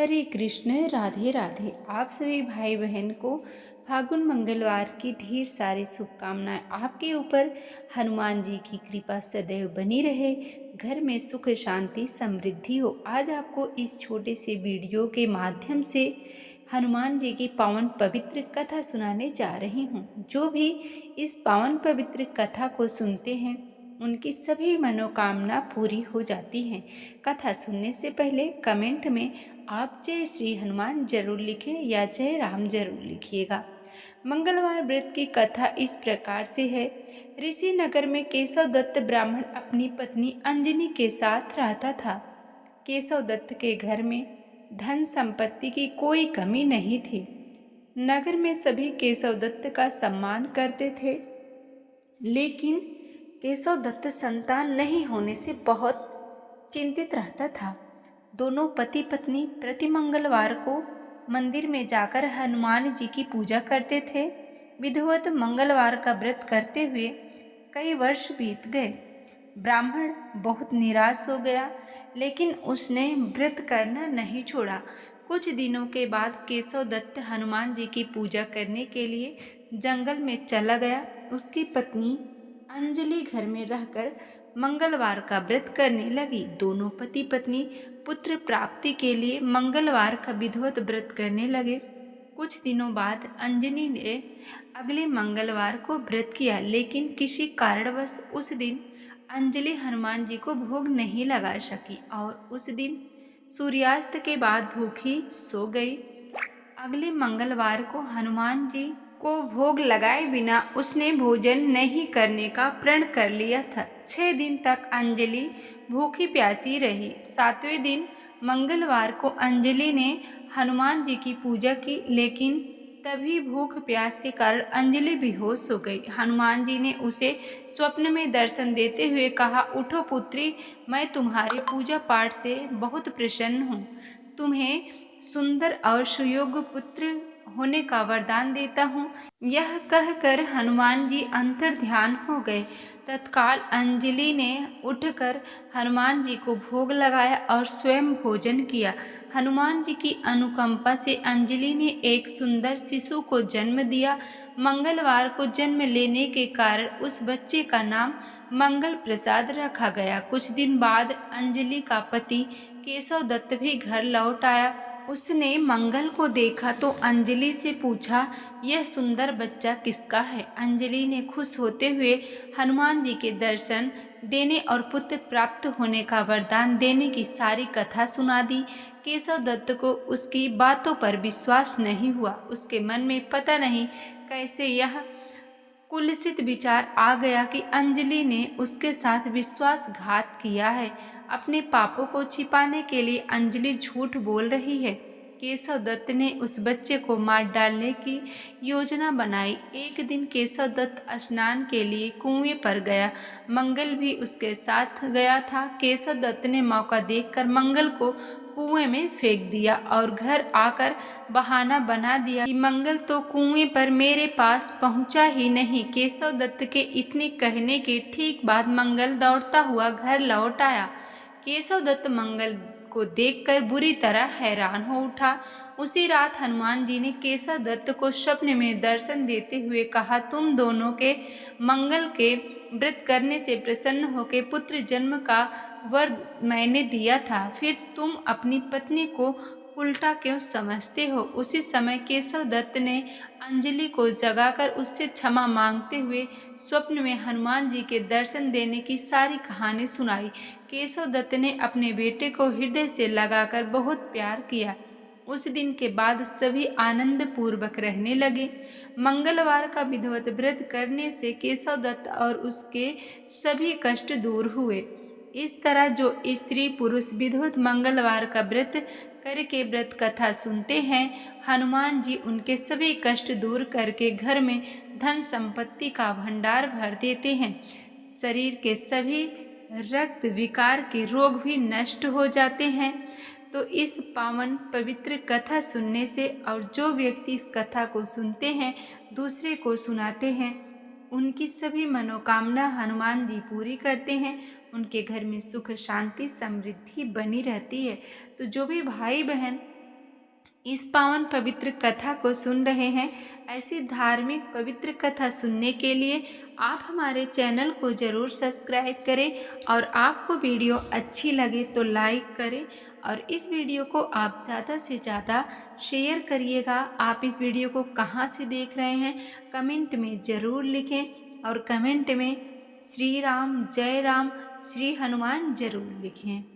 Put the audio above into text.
हरे कृष्ण राधे राधे। आप सभी भाई बहन को फागुन मंगलवार की ढेर सारी शुभकामनाएं। आपके ऊपर हनुमान जी की कृपा सदैव बनी रहे, घर में सुख शांति समृद्धि हो। आज आपको इस छोटे से वीडियो के माध्यम से हनुमान जी की पावन पवित्र कथा सुनाने जा रही हूँ। जो भी इस पावन पवित्र कथा को सुनते हैं उनकी सभी मनोकामना पूरी हो जाती हैं। कथा सुनने से पहले कमेंट में आप जय श्री हनुमान जरूर लिखें या जय राम जरूर लिखिएगा। मंगलवार व्रत की कथा इस प्रकार से है। ऋषि नगर में केशव दत्त ब्राह्मण अपनी पत्नी अंजनी के साथ रहता था। केशव दत्त के घर में धन संपत्ति की कोई कमी नहीं थी। नगर में सभी केशव दत्त का सम्मान करते थे, लेकिन केशव दत्त संतान नहीं होने से बहुत चिंतित रहता था। दोनों पति पत्नी प्रति मंगलवार को मंदिर में जाकर हनुमान जी की पूजा करते थे। विधिवत मंगलवार का व्रत करते हुए कई वर्ष बीत गए। ब्राह्मण बहुत निराश हो गया, लेकिन उसने व्रत करना नहीं छोड़ा। कुछ दिनों के बाद केशव दत्त हनुमान जी की पूजा करने के लिए जंगल में चला गया। उसकी पत्नी अंजलि घर में रहकर मंगलवार का व्रत करने लगी। दोनों पति पत्नी पुत्र प्राप्ति के लिए मंगलवार का विधिवत व्रत करने लगे। कुछ दिनों बाद अंजनी ने अगले मंगलवार को व्रत किया, लेकिन किसी कारणवश उस दिन अंजलि हनुमान जी को भोग नहीं लगा सकी और उस दिन सूर्यास्त के बाद भूखी सो गई। अगले मंगलवार को हनुमान जी को भोग लगाए बिना उसने भोजन नहीं करने का प्रण कर लिया था। 6 दिन तक अंजलि भूखी प्यासी रही। 7वें दिन मंगलवार को अंजलि ने हनुमान जी की पूजा की, लेकिन तभी भूख प्यास के कारण अंजलि बेहोश हो गई। हनुमान जी ने उसे स्वप्न में दर्शन देते हुए कहा, उठो पुत्री, मैं तुम्हारे पूजा पाठ से बहुत प्रसन्न हूँ। तुम्हें सुंदर और सुयोग्य पुत्र होने का वरदान देता हूँ। यह कहकर हनुमान जी अंतर ध्यान हो गए। तत्काल अंजलि ने उठकर हनुमान जी को भोग लगाया और स्वयं भोजन किया। हनुमान जी की अनुकंपा से अंजलि ने एक सुंदर शिशु को जन्म दिया। मंगलवार को जन्म लेने के कारण उस बच्चे का नाम मंगल प्रसाद रखा गया। कुछ दिन बाद अंजलि का पति केशव दत्त भी घर लौट आया। उसने मंगल को देखा तो अंजलि से पूछा, यह सुंदर बच्चा किसका है? अंजलि ने खुश होते हुए हनुमान जी के दर्शन देने और पुत्र प्राप्त होने का वरदान देने की सारी कथा सुना दी। केशव दत्त को उसकी बातों पर विश्वास नहीं हुआ। उसके मन में पता नहीं कैसे यह कुलसित विचार आ गया कि अंजलि ने उसके साथ विश्वासघात किया है। अपने पापों को छिपाने के लिए अंजलि झूठ बोल रही है। केशव दत्त ने उस बच्चे को मार डालने की योजना बनाई। एक दिन केशव दत्त स्नान के लिए कुएं पर गया। मंगल भी उसके साथ गया था। केशव दत्त ने मौका देखकर मंगल को कुएं में फेंक दिया और घर आकर बहाना बना दिया कि मंगल तो कुएं पर मेरे पास पहुंचा ही नहीं। केशव दत्त के इतने कहने के ठीक बाद मंगल दौड़ता हुआ घर लौट आया। केशव दत्त मंगल को देखकर बुरी तरह हैरान हो उठा। उसी रात हनुमान जी ने केशव दत्त को स्वप्न में दर्शन देते हुए कहा, तुम दोनों के मंगल के व्रत करने से प्रसन्न होकर पुत्र जन्म का वर मैंने दिया था, फिर तुम अपनी पत्नी को उल्टा क्यों समझते हो? उसी समय केशव दत्त ने अंजलि को जगाकर उससे क्षमा मांगते हुए स्वप्न में हनुमान जी के दर्शन देने की सारी कहानी सुनाई। केशव दत्त ने अपने बेटे को हृदय से लगाकर बहुत प्यार किया। उस दिन के बाद सभी आनंद पूर्वक रहने लगे। मंगलवार का विधिवत व्रत करने से केशव दत्त और उसके सभी कष्ट दूर हुए। इस तरह जो स्त्री पुरुष विधिवत मंगलवार का व्रत करके व्रत कथा सुनते हैं, हनुमान जी उनके सभी कष्ट दूर करके घर में धन संपत्ति का भंडार भर देते हैं। शरीर के सभी रक्त विकार के रोग भी नष्ट हो जाते हैं। तो इस पावन पवित्र कथा सुनने से और जो व्यक्ति इस कथा को सुनते हैं दूसरे को सुनाते हैं, उनकी सभी मनोकामना हनुमान जी पूरी करते हैं। उनके घर में सुख शांति समृद्धि बनी रहती है। तो जो भी भाई बहन इस पावन पवित्र कथा को सुन रहे हैं। ऐसी धार्मिक पवित्र कथा सुनने के लिए आप हमारे चैनल को ज़रूर सब्सक्राइब करें और आपको वीडियो अच्छी लगे तो लाइक करें और इस वीडियो को आप ज़्यादा से ज़्यादा शेयर करिएगा। आप इस वीडियो को कहाँ से देख रहे हैं कमेंट में ज़रूर लिखें और कमेंट में श्री राम, जय राम, श्री हनुमान ज़रूर लिखें।